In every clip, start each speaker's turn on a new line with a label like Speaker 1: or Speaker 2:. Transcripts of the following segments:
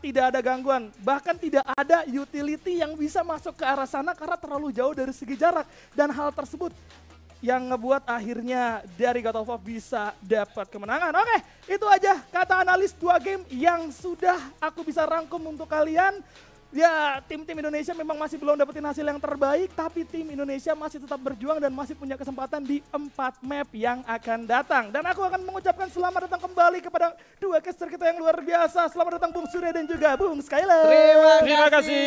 Speaker 1: tidak ada gangguan. Bahkan tidak ada utility yang bisa masuk ke arah sana karena terlalu jauh dari segi jarak. Dan hal tersebut yang ngebuat akhirnya dari God of War bisa dapat kemenangan. Oke, itu aja kata analis 2 game yang sudah aku bisa rangkum untuk kalian. Ya, tim-tim Indonesia memang masih belum dapetin hasil yang terbaik, tapi tim Indonesia masih tetap berjuang dan masih punya kesempatan di 4 map yang akan datang. Dan aku akan mengucapkan selamat datang kembali kepada 2 caster kita yang luar biasa. Selamat datang Bung Surya dan juga Bung Skyler.
Speaker 2: Terima kasih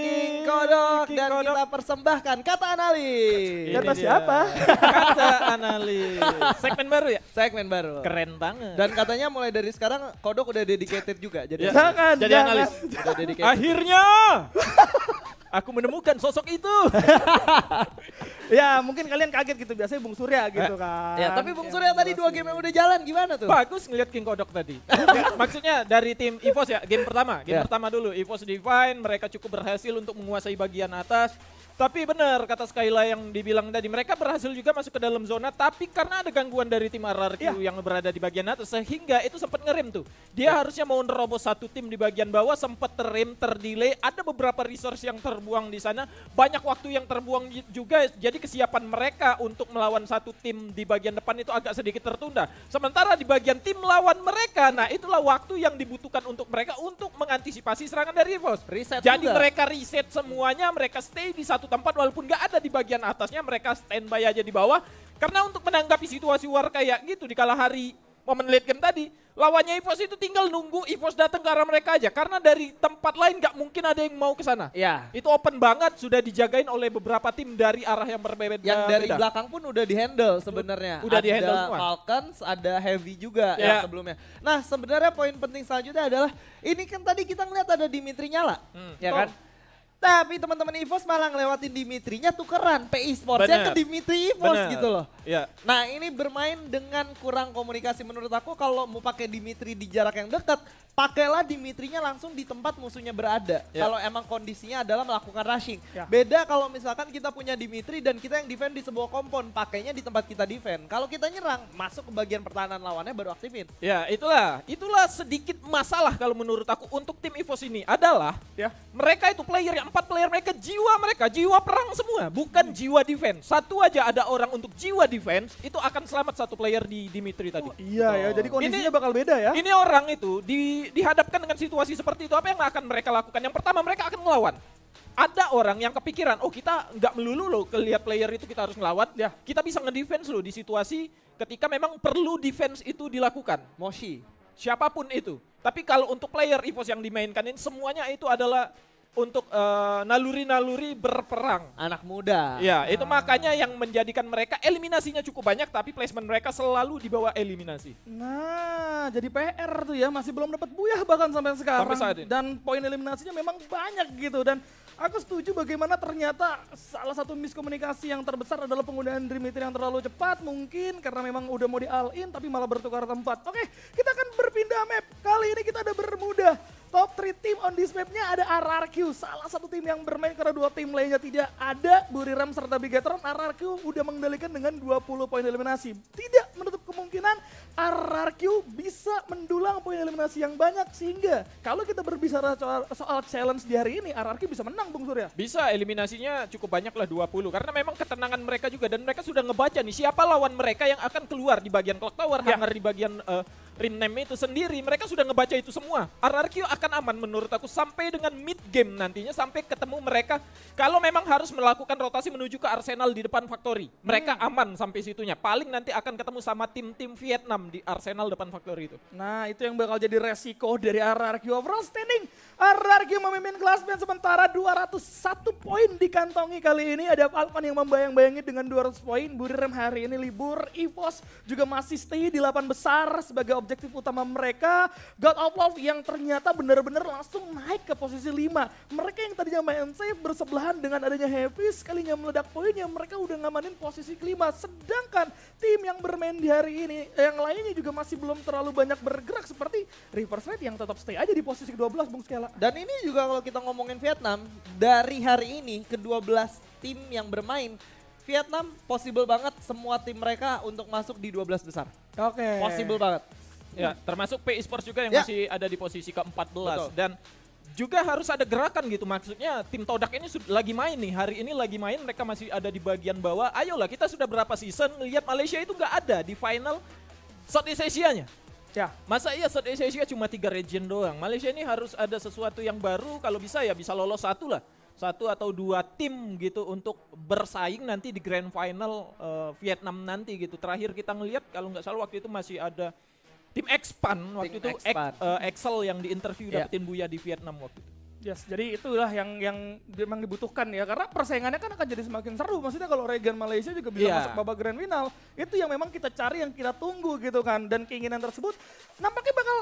Speaker 2: King Kodok dan kita persembahkan kata analis.
Speaker 1: Kata siapa?
Speaker 3: Kata analis. Segmen baru ya?
Speaker 2: Segmen baru.
Speaker 3: Keren banget.
Speaker 2: Dan katanya mulai dari sekarang Kodok udah dedicated juga jadi
Speaker 1: Jangan,
Speaker 3: Jadi
Speaker 1: jangan.
Speaker 3: analis.
Speaker 2: udah dedicated.
Speaker 3: Akhirnya aku menemukan sosok itu.
Speaker 1: Ya mungkin kalian kaget gitu, biasanya Bung Surya gitu kan.
Speaker 2: Ya, tapi Bung Surya tadi 2 game yang udah jalan gimana tuh?
Speaker 3: Bagus ngeliat King Kodok tadi. Maksudnya dari tim EVOS ya, game pertama. Game
Speaker 2: Ya.
Speaker 3: pertama dulu, EVOS Divine, mereka cukup berhasil untuk menguasai bagian atas. Tapi benar kata Skyla yang dibilang tadi, mereka berhasil juga masuk ke dalam zona, tapi karena ada gangguan dari tim RRQ yang berada di bagian atas, sehingga itu sempat ngerem tuh. Dia harusnya mau nerobos satu tim di bagian bawah, sempat terrem, terdelay, ada beberapa resource yang terbuang di sana, banyak waktu yang terbuang juga, jadi kesiapan mereka untuk melawan satu tim di bagian depan itu agak sedikit tertunda. Sementara di bagian tim lawan mereka, nah itulah waktu yang dibutuhkan untuk mereka untuk mengantisipasi serangan dari EVOS.
Speaker 2: Reset
Speaker 3: Jadi
Speaker 2: juga.
Speaker 3: mereka reset semuanya, mereka stay di satu tempat walaupun gak ada di bagian atasnya, mereka standby aja di bawah. Karena untuk menanggapi situasi war kayak gitu di kala hari momen late game tadi, lawannya EVOS itu tinggal nunggu EVOS datang ke arah mereka aja. Karena dari tempat lain gak mungkin ada yang mau ke sana.
Speaker 2: Ya.
Speaker 3: Itu open banget, sudah dijagain oleh beberapa tim dari arah yang berbeda.
Speaker 2: Yang dari belakang pun udah di-handle sebenarnya.
Speaker 3: Udah
Speaker 2: ada
Speaker 3: di-handle semua.
Speaker 2: Falcons, ada Heavy juga
Speaker 3: Ya.
Speaker 2: yang sebelumnya. Nah, sebenarnya poin penting selanjutnya adalah ini kan tadi kita ngeliat ada Dimitri nyala, ya kan? Tapi teman-teman EVOS malah ngelewatin Dimitrinya tukeran PI Sportsnya
Speaker 3: Bener.
Speaker 2: ke Dimitri EVOS
Speaker 3: Bener.
Speaker 2: gitu loh.
Speaker 3: Ya.
Speaker 2: Nah ini bermain dengan kurang komunikasi menurut aku. Kalau mau pakai Dimitri di jarak yang dekat, pakailah Dimitrinya langsung di tempat musuhnya berada.
Speaker 3: Ya.
Speaker 2: Kalau emang kondisinya adalah melakukan rushing.
Speaker 1: Ya.
Speaker 2: Beda kalau misalkan kita punya Dimitri dan kita yang defend di sebuah kompon, pakainya di tempat kita defend. Kalau kita nyerang, masuk ke bagian pertahanan lawannya baru aktifin.
Speaker 3: Ya, itulah sedikit masalah kalau menurut aku untuk tim EVOS ini adalah
Speaker 1: Ya.
Speaker 3: mereka itu player yang 4 player mereka jiwa perang semua, bukan jiwa defense. Satu aja ada orang untuk jiwa defense, itu akan selamat satu player di Dimitri tadi.
Speaker 1: Iya ya, jadi kondisinya
Speaker 3: Ini-
Speaker 1: bakal beda ya.
Speaker 3: Ini orang itu dihadapkan dengan situasi seperti itu, apa yang akan mereka lakukan? Yang pertama mereka akan melawan. Ada orang yang kepikiran, oh kita nggak melulu loh kelihat player itu kita harus ngelawan, ya kita bisa ngedefense loh di situasi ketika memang perlu defense itu dilakukan.
Speaker 2: Moshi.
Speaker 3: Siapapun itu. Tapi kalau untuk player EVOS yang dimainkan ini semuanya itu adalah untuk naluri-naluri berperang.
Speaker 2: Anak muda.
Speaker 3: Ya, itu makanya yang menjadikan mereka eliminasinya cukup banyak, tapi placement mereka selalu di bawah eliminasi.
Speaker 1: Nah, jadi PR tuh ya, masih belum dapat buyah bahkan sampai sekarang.
Speaker 3: Sampai saat ini.
Speaker 1: Dan poin eliminasinya memang banyak gitu. Dan aku setuju bagaimana ternyata salah satu miskomunikasi yang terbesar adalah penggunaan Dimitri yang terlalu cepat. Mungkin karena memang udah mau di all in tapi malah bertukar tempat. Oke, kita akan berpindah map. Kali ini kita ada bermuda. Top 3 tim on this mapnya ada RRQ, salah satu tim yang bermain karena 2 tim lainnya tidak ada. Buriram serta Bigatron, RRQ udah mengendalikan dengan 20 poin eliminasi. Tidak menutup kemungkinan RRQ bisa mendulang poin eliminasi yang banyak, sehingga kalau kita berbicara soal challenge di hari ini, RRQ bisa menang Bung Surya.
Speaker 3: Bisa eliminasinya cukup banyak lah 20, karena memang ketenangan mereka juga dan mereka sudah ngebaca nih siapa lawan mereka yang akan keluar di bagian clock tower,
Speaker 1: Ya.
Speaker 3: hangar di bagian rim name itu sendiri. Mereka sudah ngebaca itu semua. RRQ akan aman menurut aku sampai dengan mid game nantinya, sampai ketemu mereka kalau memang harus melakukan rotasi menuju ke Arsenal di depan Factory. Mereka aman sampai situnya. Paling nanti akan ketemu sama tim-tim Vietnam di Arsenal depan Factory itu.
Speaker 1: Nah, itu yang bakal jadi resiko dari RRQ. Overall standing, RRQ memimpin klasmen sementara 201 poin dikantongi kali ini. Ada Falcon yang membayang-bayangi dengan 200 poin. Buriram hari ini libur. EVOS juga masih stay di 8 besar sebagai objektif utama mereka. God of Love yang ternyata benar-benar langsung naik ke posisi 5. Mereka yang tadinya main safe bersebelahan dengan adanya Heavy, sekalinya meledak poinnya mereka udah ngamanin posisi kelima. Sedangkan tim yang bermain di hari ini, yang lainnya juga masih belum terlalu banyak bergerak seperti Reverse Red yang tetap stay aja di posisi ke-12 Bung Skela.
Speaker 2: Dan ini juga kalau kita ngomongin Vietnam, dari hari ini ke-12 tim yang bermain, Vietnam possible banget semua tim mereka untuk masuk di 12 besar.
Speaker 1: Oke.
Speaker 2: Possible banget.
Speaker 3: Ya, termasuk P Esports juga yang
Speaker 2: Ya.
Speaker 3: masih ada di posisi ke-14
Speaker 2: Betul.
Speaker 3: dan juga harus ada gerakan gitu, maksudnya tim Todak ini lagi main nih, hari ini lagi main, mereka masih ada di bagian bawah. Ayolah, kita sudah berapa season lihat Malaysia itu nggak ada di final Southeast Asia-nya.
Speaker 1: Ya,
Speaker 3: Masa iya Southeast Asia cuma 3 region doang. Malaysia ini harus ada sesuatu yang baru, kalau bisa ya bisa lolos satu lah. 1 atau 2 tim gitu untuk bersaing nanti di grand final Vietnam nanti gitu. Terakhir kita ngelihat kalau nggak salah waktu itu masih ada tim Expan waktu
Speaker 2: Tim
Speaker 3: itu
Speaker 2: Expan.
Speaker 3: Excel yang di interview
Speaker 2: Ya.
Speaker 3: dapetin Buya di Vietnam waktu itu.
Speaker 1: yes. Jadi itulah yang memang dibutuhkan ya. Karena persaingannya kan akan jadi semakin seru. Maksudnya kalau Regen Malaysia juga bisa
Speaker 3: Iya.
Speaker 1: masuk babak grand final, itu yang memang kita cari, yang kita tunggu gitu kan. Dan keinginan tersebut nampaknya bakal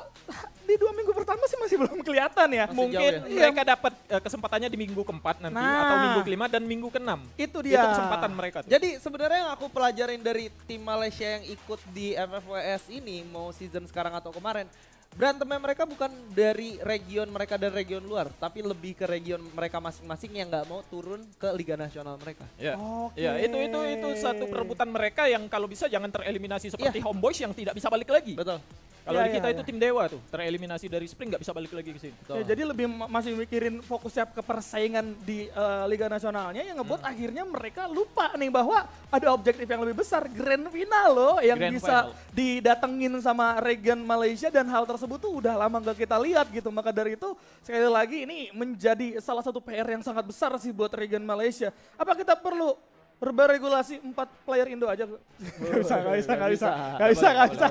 Speaker 1: di 2 minggu pertama sih masih belum kelihatan ya.
Speaker 2: Masih
Speaker 3: Mungkin
Speaker 2: jauh
Speaker 1: ya.
Speaker 3: mereka dapat kesempatannya di minggu keempat nanti
Speaker 1: Nah.
Speaker 3: atau minggu kelima dan minggu keenam.
Speaker 1: Itu dia.
Speaker 3: Itu kesempatan mereka tuh.
Speaker 2: Jadi sebenarnya yang aku pelajarin dari tim Malaysia yang ikut di FFWS ini, mau season sekarang atau kemarin, berantemnya mereka bukan dari region mereka dan region luar, tapi lebih ke region mereka masing-masing yang nggak mau turun ke Liga Nasional mereka.
Speaker 3: Ya.
Speaker 1: Oke.
Speaker 3: Ya, itu satu perebutan mereka yang kalau bisa jangan tereliminasi seperti Homeboys yang tidak bisa balik lagi.
Speaker 2: Betul.
Speaker 3: Kalau
Speaker 1: Ya,
Speaker 3: di kita
Speaker 1: ya,
Speaker 3: itu
Speaker 1: ya.
Speaker 3: tim Dewa tuh, tereliminasi dari Spring nggak bisa balik lagi ke sini.
Speaker 1: Ya, jadi lebih masih mikirin fokusnya ke persaingan di Liga Nasionalnya yang ngebuat akhirnya mereka lupa nih bahwa ada objektif yang lebih besar, grand final loh yang
Speaker 3: Grand
Speaker 1: bisa
Speaker 3: final.
Speaker 1: didatengin sama Regen Malaysia, dan hal tersebut tuh udah lama gak kita lihat gitu. Maka dari itu sekali lagi ini menjadi salah satu PR yang sangat besar sih buat Regen Malaysia. Apa kita perlu regulasi 4 player Indo aja? Gak bisa.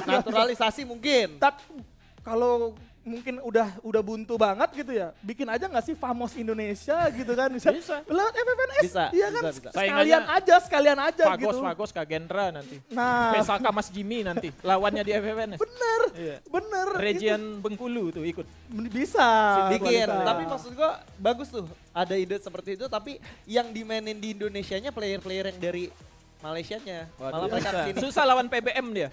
Speaker 2: Naturalisasi mungkin.
Speaker 1: Tapi kalau mungkin udah buntu banget gitu ya, bikin aja nggak sih Famos Indonesia gitu kan, bisa lewat FFNS,
Speaker 2: Bisa,
Speaker 1: iya kan,
Speaker 2: bisa.
Speaker 1: sekalian aja gitu.
Speaker 3: Fagos Kak Gendra nanti.
Speaker 1: Nah,
Speaker 3: Pesaka Mas Jimmy nanti lawannya di FFNS.
Speaker 1: bener,
Speaker 3: Iya.
Speaker 1: bener.
Speaker 3: Region Bengkulu tuh ikut.
Speaker 1: Itu bisa.
Speaker 2: Bikin,
Speaker 1: bisa.
Speaker 2: tapi maksud gua bagus tuh ada ide seperti itu, tapi yang dimainin di Indonesianya player-player yang dari Malaysianya. Malah mereka kesini.
Speaker 3: Susah lawan PBM dia.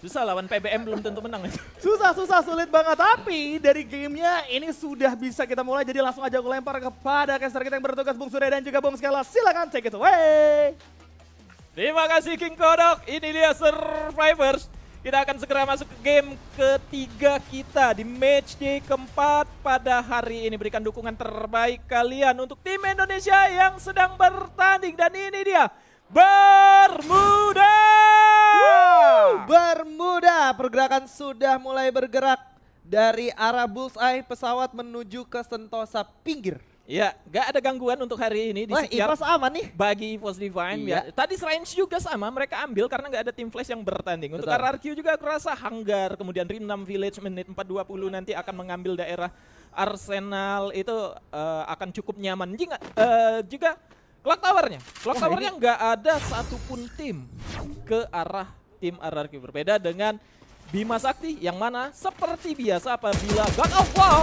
Speaker 3: Susah lawan PBM belum tentu menang.
Speaker 1: Susah, sulit banget. Tapi dari gamenya ini sudah bisa kita mulai. Jadi langsung aja aku lempar kepada caster kita yang bertugas, Bung Surya dan juga Bung Skala. Silakan take it away.
Speaker 3: Terima kasih King Kodok. Ini dia Survivors. Kita akan segera masuk ke game ketiga kita di match day keempat pada hari ini. Berikan dukungan terbaik kalian untuk tim Indonesia yang sedang bertanding. Dan ini dia Bermuda.
Speaker 2: Bermuda, pergerakan sudah mulai bergerak dari arah Bullseye, pesawat menuju ke Sentosa pinggir.
Speaker 3: Ya, gak ada gangguan untuk hari ini di
Speaker 2: Wah,
Speaker 3: setiap
Speaker 2: Ipos aman nih.
Speaker 3: bagi EVOS Divine.
Speaker 2: Iya.
Speaker 3: Ya. Tadi Range juga sama, mereka ambil karena nggak ada tim Flash yang bertanding. Untuk
Speaker 2: Betul.
Speaker 3: RRQ juga aku rasa Hanggar, kemudian Rim 6 Village menit 4.20 nanti akan mengambil daerah Arsenal, itu akan cukup nyaman. Juga Clock Tower-nya. Clock Tower-nya nggak ada satupun tim ke arah tim RRQ. Berbeda dengan Bima Sakti yang mana seperti biasa apabila God of War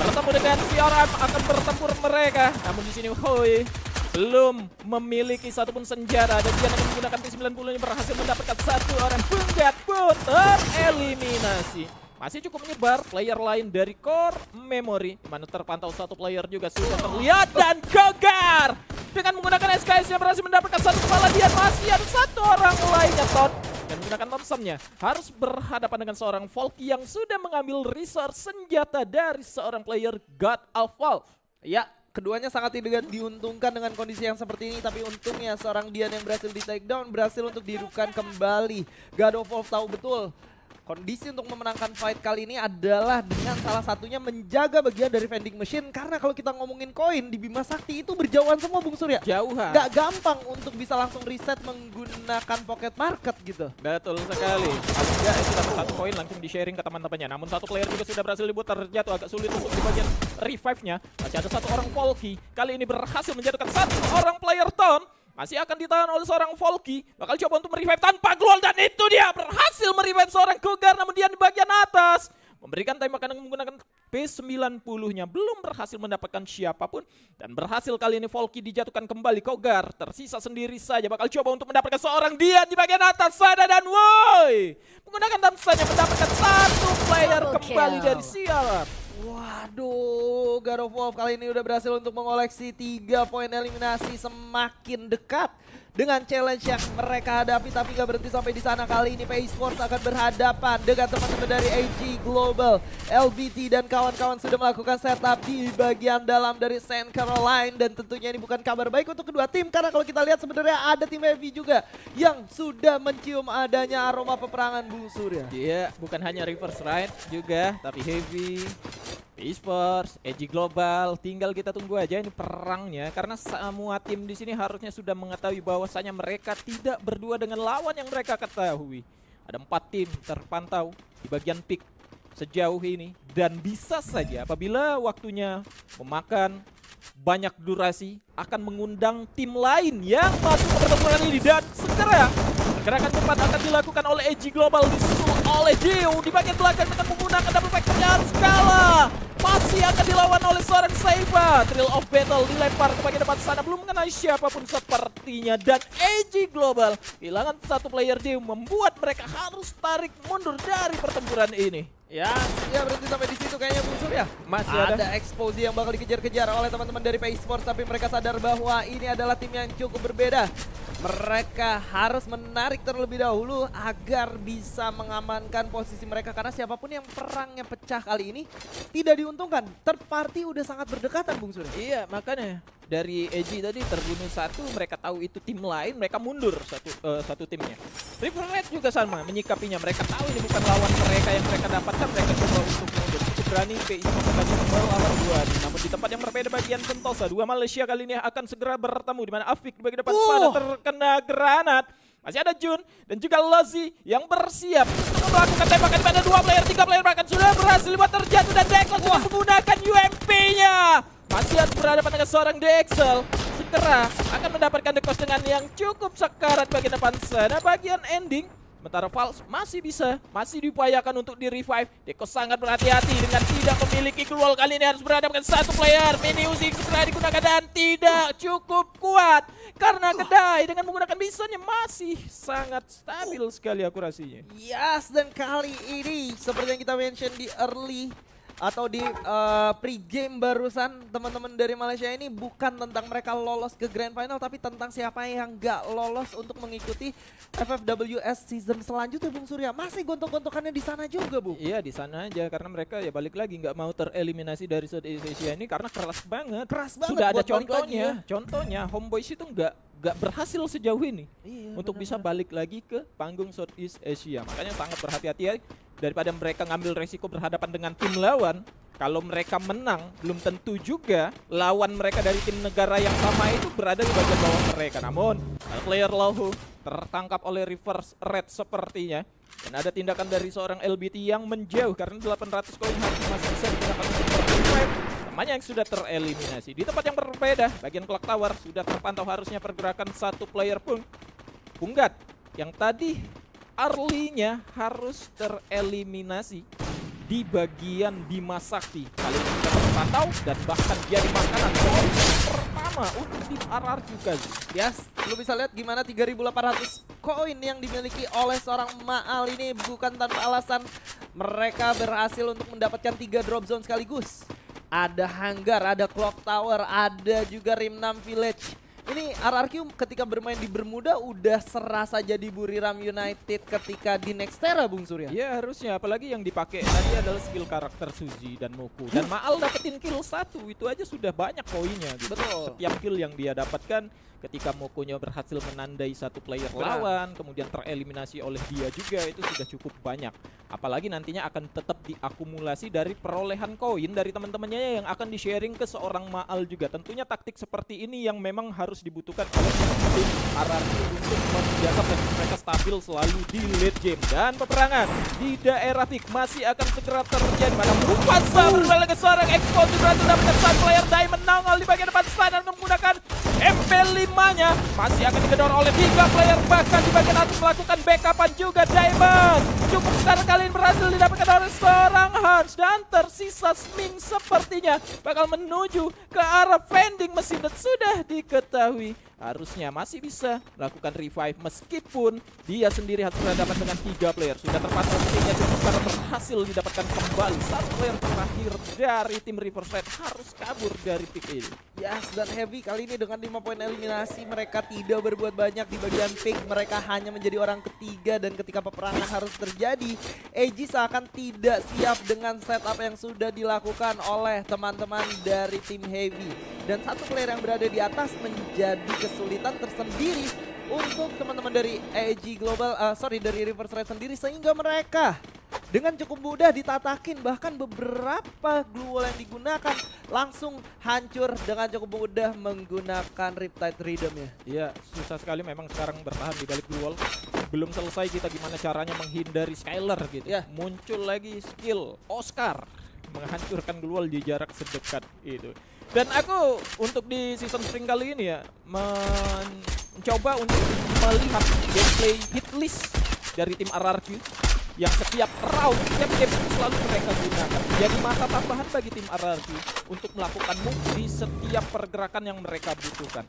Speaker 3: bertemu dengan CRM akan bertempur mereka. Namun di sini Hoi belum memiliki satupun senjata dan dia akan menggunakan P90 yang berhasil mendapatkan satu orang penggat pun tereliminasi. Masih cukup menyebar player lain dari Core Memory, mana terpantau satu player juga sudah terlihat, dan Kogar dengan menggunakan SKS yang berhasil mendapatkan satu kepala, dia masih ada satu orang lainnya Ton dan menggunakan Thompson-nya harus berhadapan dengan seorang Volky yang sudah mengambil resource senjata dari seorang player God of Wolf.
Speaker 2: Ya, keduanya sangat tidak diuntungkan dengan kondisi yang seperti ini, tapi untungnya seorang Dian yang berhasil di take down berhasil untuk dihidupkan kembali. God of Wolf tahu betul kondisi untuk memenangkan fight kali ini adalah dengan salah satunya menjaga bagian dari vending machine, karena kalau kita ngomongin koin di Bima Sakti itu berjauhan semua Bung Surya.
Speaker 3: Jauhan.
Speaker 2: Gak gampang untuk bisa langsung reset menggunakan pocket market gitu.
Speaker 3: Betul sekali. Dia itu dapat satu koin langsung di-sharing ke teman-temannya. Namun satu player juga sudah berhasil dibuat terjatuh, agak sulit untuk di bagian revive-nya. Masih ada satu orang Volky. Kali ini berhasil menjatuhkan satu orang player Ton. Masih akan ditahan oleh seorang Volky. Bakal coba untuk merevive tanpa gol, dan itu dia berhasil merevive seorang Kogar, namun dia di bagian atas. Memberikan tembakan dengan menggunakan P90-nya. Belum berhasil mendapatkan siapapun. Dan berhasil kali ini Volky dijatuhkan kembali. Kogar tersisa sendiri saja. Bakal coba untuk mendapatkan seorang Dian di bagian atas. Sada dan Woi. Menggunakan Thompson-nya mendapatkan satu player kembali dari Sialan.
Speaker 2: Waduh, God of Wolf kali ini udah berhasil untuk mengoleksi 3 poin eliminasi, semakin dekat dengan challenge yang mereka hadapi, tapi gak berhenti sampai di sana. Kali ini PA Esports akan berhadapan dengan teman-teman dari AG Global. LBT dan kawan-kawan sudah melakukan setup di bagian dalam dari St. Caroline, dan tentunya ini bukan kabar baik untuk kedua tim, karena kalau kita lihat sebenarnya ada tim Heavy juga yang sudah mencium adanya aroma peperangan, Bung Surya.
Speaker 3: Iya, bukan hanya Reverse Ride juga, tapi Heavy, Esports, AG Global, tinggal kita tunggu aja ini perangnya, karena semua tim di sini harusnya sudah mengetahui bahwasanya mereka tidak berdua dengan lawan yang mereka ketahui. Ada 4 tim terpantau di bagian pick sejauh ini, dan bisa saja apabila waktunya memakan banyak durasi akan mengundang tim lain yang masuk ke pertempuran ini, dan segera gerakan cepat akan dilakukan oleh AG Global disusul oleh Dio di bagian belakang dengan menggunakan double pack pernyataan skala. Masih akan dilawan oleh seorang Saiba. Thrill of Battle dilempar ke bagian depan sana, belum mengenai siapapun sepertinya. Dan AG Global kehilangan 1 player Dio, membuat mereka harus tarik mundur dari pertempuran ini.
Speaker 2: Ya berhenti sampai di situ kayaknya, Bung Surya.
Speaker 3: Masih
Speaker 2: ada expose yang bakal dikejar-kejar oleh teman-teman dari PA Esports, tapi mereka sadar bahwa ini adalah tim yang cukup berbeda. Mereka harus menarik terlebih dahulu agar bisa mengamankan posisi mereka, karena siapapun yang perangnya pecah kali ini tidak diuntungkan. Third party udah sangat berdekatan, Bung Surya.
Speaker 3: Iya, makanya dari AG tadi terbunuh 1, mereka tahu itu tim lain, mereka mundur satu timnya. River Red juga sama menyikapinya, mereka tahu ini bukan lawan mereka yang mereka dapatkan, mereka coba untuk mundur. Cukup berani PI tadi membawa lawan 2. Namun di tempat yang berbeda bagian Sentosa, 2 Malaysia kali ini akan segera bertemu, di mana Afik di bagian depan sana terkena granat. Masih ada Jun dan juga Lozi yang bersiap untuk melakukan tembakan, di mana 2 player, 3 player bahkan sudah berhasil buat terjatuh, dan Dexel sudah menggunakan UMP-nya. Masih harus berhadapan dengan seorang Dexel. Segera akan mendapatkan dekos dengan yang cukup sekarat bagian depan sana. Bagian ending, sementara Vals masih diupayakan untuk di-revive. Deko sangat berhati-hati dengan tidak memiliki keluar, kali ini harus berhadapan dengan 1 player. Mini Uzi segera digunakan dan tidak cukup kuat, karena Kedai dengan menggunakan bisonnya masih sangat stabil sekali akurasinya.
Speaker 2: Yes, dan kali ini seperti yang kita mention di early atau di pre-game barusan, teman-teman dari Malaysia ini bukan tentang mereka lolos ke Grand Final, tapi tentang siapa yang gak lolos untuk mengikuti FFWS season selanjutnya, Bung Surya. Masih gontok-gontokannya di sana juga, Bu.
Speaker 3: Iya, di sana aja, karena mereka ya balik lagi nggak mau tereliminasi dari Southeast Asia ini karena keras banget. Sudah ada contohnya. Contohnya Homeboys itu nggak berhasil sejauh ini untuk bisa balik lagi ke panggung Southeast Asia. Makanya sangat berhati-hati ya, daripada mereka ngambil resiko berhadapan dengan tim lawan. Kalau mereka menang, belum tentu juga lawan mereka dari tim negara yang sama itu berada di bagian bawah mereka. Namun, player Lahu tertangkap oleh Reverse Red sepertinya. Dan ada tindakan dari seorang LBT yang menjauh, karena 800 koin masih bisa digunakan untuk revive temannya yang sudah tereliminasi. Di tempat yang berbeda, bagian Clock Tower sudah terpantau harusnya pergerakan 1 player pun. Punggat yang tadi early-nya harus tereliminasi di bagian Bima Sakti. Kali ini sudah terpantau dan bahkan jadi makanan poin pertama untuk tim RR juga.
Speaker 2: Yes, lu bisa lihat gimana 3.800 koin yang dimiliki oleh seorang Maal ini bukan tanpa alasan. Mereka berhasil untuk mendapatkan 3 drop zone sekaligus. Ada Hanggar, ada Clock Tower, ada juga Rim 6 Village. Ini RRQ ketika bermain di Bermuda udah serasa jadi Buriram United ketika di Nextera, Bung Surya.
Speaker 3: Ya harusnya, apalagi yang dipakai tadi adalah skill karakter Suzy dan Moku. Dan Maal dapetin kill 1, itu aja sudah banyak poinnya gitu.
Speaker 2: Betul.
Speaker 3: Setiap kill yang dia dapatkan ketika Mokonya berhasil menandai 1 player lawan, kemudian tereliminasi oleh dia juga, itu sudah cukup banyak. Apalagi nantinya akan tetap diakumulasi dari perolehan koin dari teman-temannya yang akan di-sharing ke seorang Maal juga. Tentunya taktik seperti ini yang memang harus dibutuhkan oleh tim RRQ untuk menjaga mereka stabil selalu di late game. Dan peperangan di daerah pick masih akan segera terjadi. Mana Mufasa berbalik ke seorang Expose, berhasil dapatkan 1 player Diamond nongol di bagian depan sana dan menggunakan MP5-nya. Masih akan digedor oleh 3 player, bahkan di bagian atas melakukan backupan juga Diamond. Cukup sekarang kali ini berhasil didapatkan oleh seorang Hans. Dan tersisa Sming sepertinya bakal menuju ke arah vending mesin dan sudah diketahui harusnya masih bisa melakukan revive meskipun dia sendiri harus berhadapan dengan 3 player. Sudah terpantau Smingnya cukup karena berhasil didapatkan kembali. 1 player terakhir dari tim Reverse Red harus kabur dari pick ini.
Speaker 2: Yes, dan Heavy kali ini dengan 5 poin eliminasi mereka tidak berbuat banyak di bagian pick. Mereka hanya menjadi orang ketiga dan ketika peperangan harus terjadi, AG seakan tidak siap dengan setup yang sudah dilakukan oleh teman-teman dari tim Heavy. Dan 1 player yang berada di atas menjadi kesulitan tersendiri untuk teman-teman dari AEG Global, dari Reverse Red sendiri, sehingga mereka dengan cukup mudah ditatakin, bahkan beberapa glue wall yang digunakan langsung hancur dengan cukup mudah menggunakan Riptide Rhythm ya.
Speaker 3: Iya, susah sekali memang sekarang bertahan di balik glue wall. Belum selesai kita gimana caranya menghindari Skylar gitu.
Speaker 2: Ya.
Speaker 3: Muncul lagi skill Oscar menghancurkan glue wall di jarak sedekat itu. Dan aku untuk di season spring kali ini ya mencoba untuk melihat gameplay hit list dari tim RRQ yang setiap round, setiap game selalu mereka gunakan. Jadi mata tambahan bagi tim RRQ untuk melakukan move di setiap pergerakan yang mereka butuhkan.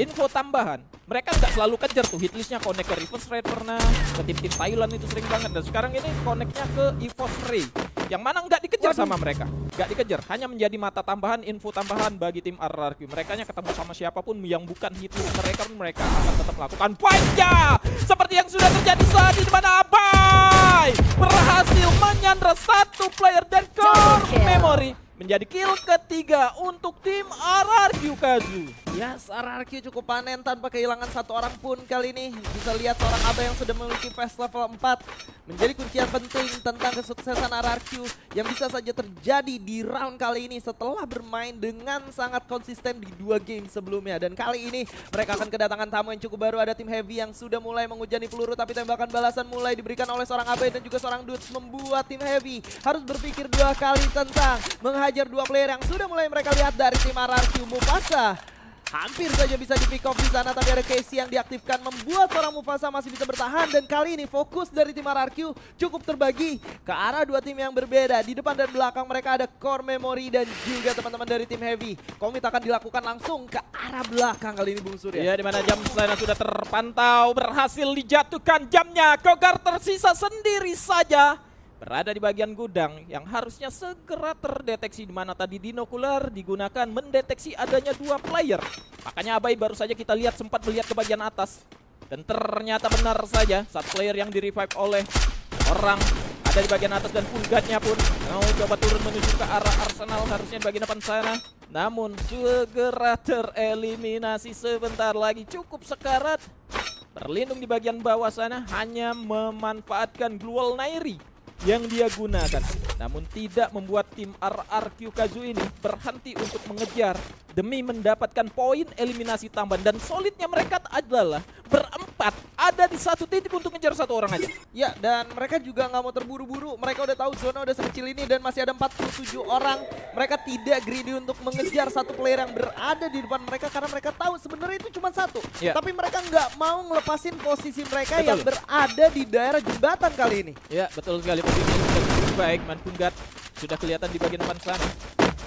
Speaker 3: Info tambahan. Mereka nggak selalu kejar tuh hitlistnya, connect ke Reverse Red pernah, ke tim-tim Thailand itu sering banget. Dan sekarang ini connectnya ke EVOS Ray, yang mana nggak dikejar sama mereka. Nggak dikejar, hanya menjadi mata tambahan, info tambahan bagi tim RRQ. Merekanya ketemu sama siapapun yang bukan hitlist mereka akan tetap melakukan fight-nya. Seperti yang sudah terjadi saat ini, di mana Abai berhasil menyandra 1 player dan core memory. Menjadi kill ketiga untuk tim RRQ Kazu.
Speaker 2: Yes, RRQ cukup panen tanpa kehilangan 1 orang pun kali ini. Bisa lihat seorang Abai yang sudah memiliki fast level 4. Menjadi kuncian penting tentang kesuksesan RRQ yang bisa saja terjadi di round kali ini setelah bermain dengan sangat konsisten di 2 game sebelumnya. Dan kali ini mereka akan kedatangan tamu yang cukup baru. Ada tim Heavy yang sudah mulai menghujani peluru, tapi tembakan balasan mulai diberikan oleh seorang Abai dan juga seorang Dudes, membuat tim Heavy harus berpikir 2 kali tentang menghajar 2 player yang sudah mulai mereka lihat dari tim RRQ. Mufasa hampir saja bisa di pick off di sana, tapi ada Casey yang diaktifkan membuat seorang Mufasa masih bisa bertahan. Dan kali ini fokus dari tim RRQ cukup terbagi ke arah 2 tim yang berbeda. Di depan dan belakang mereka ada core memory dan juga teman-teman dari tim Heavy. Komit akan dilakukan langsung ke arah belakang kali ini Bung Surya.
Speaker 3: Ya, di mana jam sana sudah terpantau, berhasil dijatuhkan jamnya. Kogar tersisa sendiri saja. Berada di bagian gudang yang harusnya segera terdeteksi, di mana tadi dinokular digunakan mendeteksi adanya 2 player. Makanya Abai baru saja kita lihat sempat melihat ke bagian atas. Dan ternyata benar saja 1 player yang di-revive oleh orang ada di bagian atas, dan Pungatnya pun mau coba turun menuju ke arah Arsenal harusnya di bagian depan sana. Namun segera tereliminasi sebentar lagi, cukup sekarat. Berlindung di bagian bawah sana, hanya memanfaatkan glue wall Nairi yang dia gunakan. Namun tidak membuat tim RRQ Kazu ini berhenti untuk mengejar demi mendapatkan poin eliminasi tambahan. Dan solidnya mereka adalah berempat ada di 1 titik untuk ngejar 1 orang aja.
Speaker 2: Ya, dan mereka juga nggak mau terburu-buru. Mereka udah tahu zona udah sekecil ini dan masih ada 47 orang. Mereka tidak greedy untuk mengejar 1 player yang berada di depan mereka karena mereka tahu sebenarnya itu cuma 1.
Speaker 3: Ya.
Speaker 2: Tapi mereka nggak mau ngelepasin posisi mereka yang berada di daerah jembatan kali ini.
Speaker 3: Ya, betul sekali. Posisi sudah cukup baik. Manpunggat sudah kelihatan di bagian depan sana.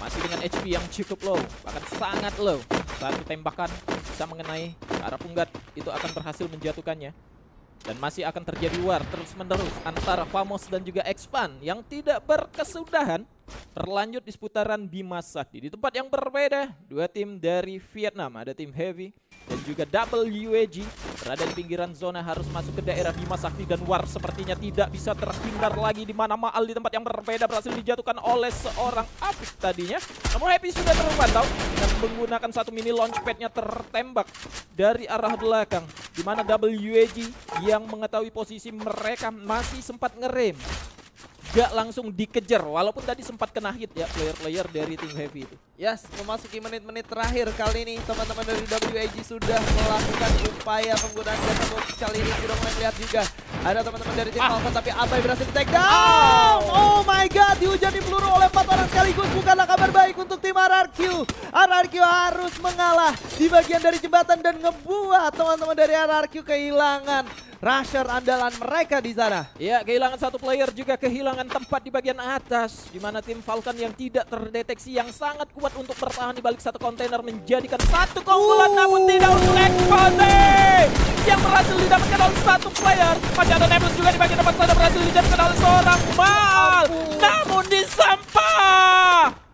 Speaker 3: Masih dengan HP yang cukup low, bahkan sangat low. Satu tembakan bisa mengenai ke arah Punggat, itu akan berhasil menjatuhkannya. Dan masih akan terjadi war terus-menerus antara Famos dan juga Expand yang tidak berkesudahan berlanjut di seputaran Bima Sakti. Di tempat yang berbeda, 2 tim dari Vietnam, ada tim Heavy dan juga WAG berada di pinggiran zona, harus masuk ke daerah Bima Sakti. Dan war sepertinya tidak bisa terhindar lagi, di mana Maal di tempat yang berbeda berhasil dijatuhkan oleh seorang Apik tadinya. Namun Happy sudah terpantau dan menggunakan 1 mini launchpad-nya tertembak dari arah belakang, di mana WAG yang mengetahui posisi mereka masih sempat ngerem. Gak langsung dikejar, walaupun tadi sempat kena hit ya player-player dari tim Heavy itu.
Speaker 2: Yes, memasuki menit-menit terakhir kali ini teman-teman dari WAG sudah melakukan upaya penggunaan jasa box kali ini. Sudah mulai melihat juga ada teman-teman dari tim Falcon, tapi Abai berhasil di take down. Oh my god, dihujani peluru oleh 4 orang sekaligus. Bukanlah kabar baik untuk tim RRQ. RRQ RRQ harus mengalah di bagian dari jembatan dan ngebuat teman-teman dari RRQ kehilangan rusher andalan mereka di sana.
Speaker 3: Ya, kehilangan satu player juga kehilangan tempat di bagian atas, di mana tim Falcon yang tidak terdeteksi yang sangat kuat untuk bertahan di balik satu kontainer menjadikan satu keunggulan, namun tidak untuk Expose yang berhasil didapatkan oleh satu player. Masih ada Nebulous juga di bagian depan sana berhasil didapatkan oleh seorang Mal, namun disampah.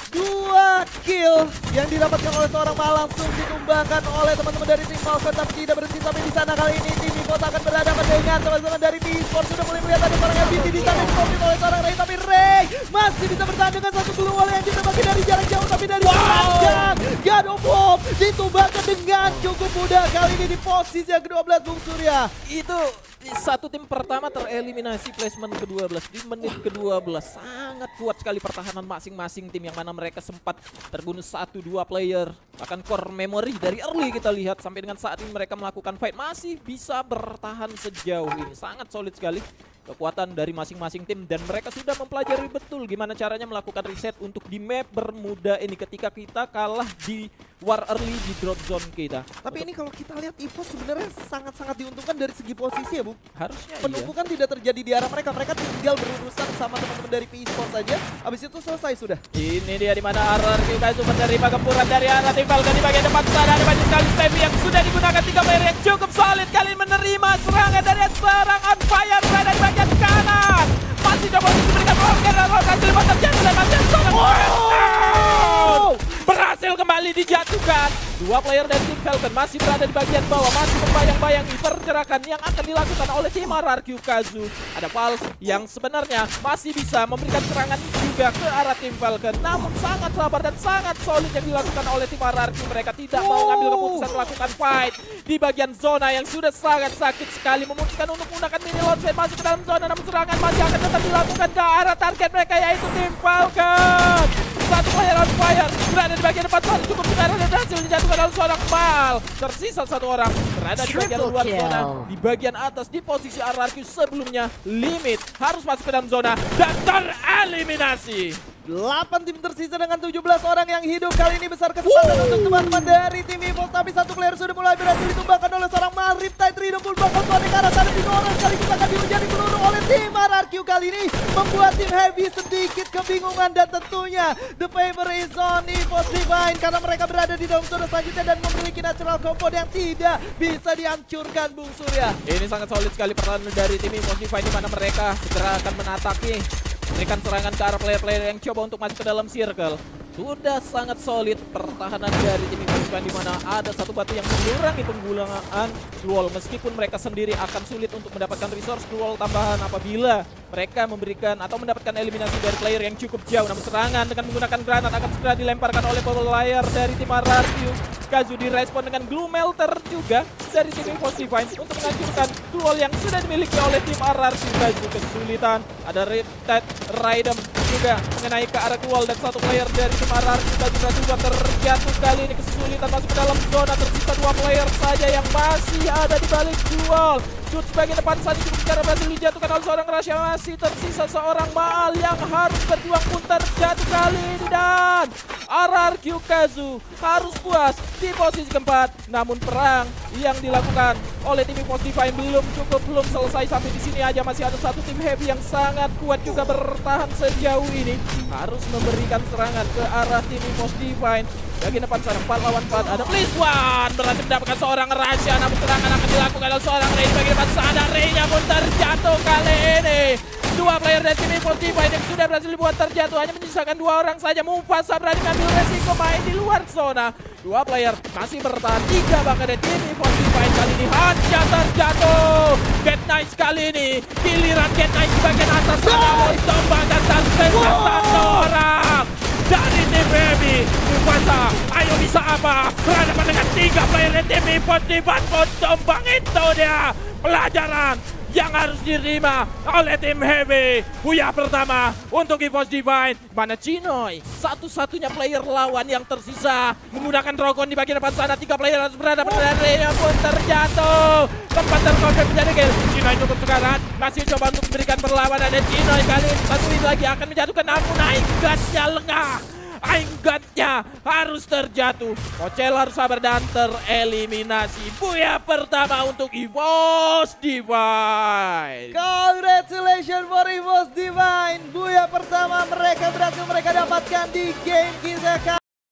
Speaker 2: 2 kill yang didapatkan oleh seorang Mal langsung ditumbangkan oleh teman-teman dari tim Falcon, tapi tidak berhenti sampai di sana. Kali ini tim Evos akan berhadapan dengan teman-teman dari T-Sport. Sudah mulai melihat ada seorang LBT di sana dikonfirm oleh seorang Ray, tapi Ray masih bisa bertahan dengan satu blue wall yang ditembaki dari jarak jauh, tapi dari panjang God of Hope ditumbangkan dengan cukup mudah. Kali ini di posisi yang ke-12 Bung Surya.
Speaker 3: Itu satu tim pertama tereliminasi placement ke-12 di menit ke-12. Sangat kuat sekali pertahanan masing-masing tim yang mana mereka sempat terbunuh 1-2 player. Bahkan core memory dari early kita lihat sampai dengan saat ini mereka melakukan fight masih bisa bertahan sejauh ini. Sangat solid sekali kekuatan dari masing-masing tim dan mereka sudah mempelajari betul gimana caranya melakukan reset untuk di map Bermuda ini ketika kita kalah di war early di drop zone kita.
Speaker 2: Tapi ini kalau kita lihat Evos sebenarnya sangat-sangat diuntungkan dari segi posisi ya, Bung.
Speaker 3: Harusnya
Speaker 2: Penumpukan tidak terjadi di arah mereka. Mereka tinggal berurusan sama teman-teman dari P-Sport saja. Habis itu selesai sudah.
Speaker 3: Ini dia di mana RRQ Kazu menerima gempuran dari arah tim Falcon di bagian depan sana. Ada banyak sekali Stevie yang sudah digunakan 3 player yang cukup solid. Kali ini menerima serangan dari seorang on fire berada di bagian kanan. Masih coba untuk memberikan blocker dan lokasi lewat terjadi dan masih seorang berhasil kembali dijatuhkan. 2 player dari tim Falcon masih berada di bagian bawah, masih membayang-bayangi pergerakan yang akan dilakukan oleh tim RRQ Kazu. Ada Pulse yang sebenarnya masih bisa memberikan serangan juga ke arah tim Falcon, namun sangat sabar dan sangat solid yang dilakukan oleh tim RRQ. Mereka tidak mau mengambil keputusan melakukan fight di bagian zona yang sudah sangat sakit sekali, memutuskan untuk menggunakan mini launcher masuk ke dalam zona, namun serangan masih akan tetap dilakukan ke arah target mereka yaitu tim Falcon. Satu player on fire berada di bagian depan zona, cukup besar dan berhasil dijatuhkan oleh seorang Mal. Tersisa 1 orang berada di bagian luar zona, di bagian atas di posisi RRQ sebelumnya limit harus masuk ke dalam zona dan tereliminasi.
Speaker 2: 8 tim tersisa dengan 17 orang yang hidup. Kali ini besar kesempatan untuk teman-teman dari tim Evos, tapi 1 player sudah mulai berhasil ditumbangkan oleh seorang Mal. Riptide Freedom pun bakal ke arah sana, 3 orang sekaligus akan diujar di peluru oleh tim RRQ. Kali ini membuat tim Heavy sedikit kebingungan dan tentunya the favor is on Evos Divine karena mereka berada di dalam zona selanjutnya dan memiliki natural compound yang tidak bisa dihancurkan, Bung Surya.
Speaker 3: Ini sangat solid sekali pertahanan dari tim Evos Divine di mana mereka segera akan menataki, berikan serangan ke arah player-player yang coba untuk masuk ke dalam circle. Sudah sangat solid pertahanan dari tim Evos Divine di mana ada satu batu yang mengurangi penggunaan blue wall meskipun mereka sendiri akan sulit untuk mendapatkan resource blue wall tambahan apabila mereka memberikan atau mendapatkan eliminasi dari player yang cukup jauh. Namun serangan dengan menggunakan granat akan segera dilemparkan oleh player dari tim RRQ. Kazu direspon dengan glue melter juga dari tim Evos Divine untuk menghancurkan blue wall yang sudah dimiliki oleh tim RRQ. Kazu kesulitan, ada Riptide Raidem juga mengenai ke arah glue wall dan 1 player dari tim RRQ juga terjatuh. Kali ini kesulitan masuk ke dalam zona, tersisa 2 player saja yang masih ada di balik glue wall. Shoot sebagai depan saja cukup secara berhasil dijatuhkan oleh seorang Rasha. Masih tersisa seorang Maal yang harus berjuang pun terjatuh kali ini dan RRQ Kazu harus puas di posisi keempat. Namun perang yang dilakukan oleh tim Evos Divine belum selesai sampai di sini aja. Masih ada satu tim Heavy yang sangat kuat juga bertahan sejauh ini, harus memberikan serangan ke arah tim Evos Divine. Bagian depan sana 4 lawan 4 ada Please One berhasil mendapatkan seorang Rasha, namun serangan akan dilakukan oleh seorang Ray. Bagian depan sana Ray-nya pun terjatuh kali ini. 2 player dari tim Evos Divine yang sudah berhasil dibuat terjatuh, hanya menyisakan 2 orang saja. Mufasa berani mengambil resiko main di luar zona. 2 player masih bertahan, 3 bahkan dari tim Evos Divine kali ini hanya terjatuh. Get Nice kali ini, giliran Get Nice di bagian atas sana mencoba dan tersisa 1 orang dari tim Heavy. Mufasa, ayo bisa apa? Berhadapan dengan 3 player dari tim Evos Divine pun tumbang. Itu dia pelajaran yang harus diterima oleh tim Heavy. Buya pertama untuk Evos Divine. Mana Cinoy, satu-satunya player lawan yang tersisa menggunakan Dragon di bagian depan sana. 3 player harus berada pada area pun terjatuh. Tempat terkonfirm menjadi kill. Cinoy cukup sekarang masih coba untuk memberikan perlawanan dan Cinoy kali ini satu lagi akan menjatuhkan, namun naik gasnya lengah. Aingatnya harus terjatuh. Pocel harus sabar dan tereliminasi. Buya pertama untuk EVOS Divine.
Speaker 2: Congratulations for EVOS Divine. Buya pertama mereka berhasil mereka dapatkan di game kita kali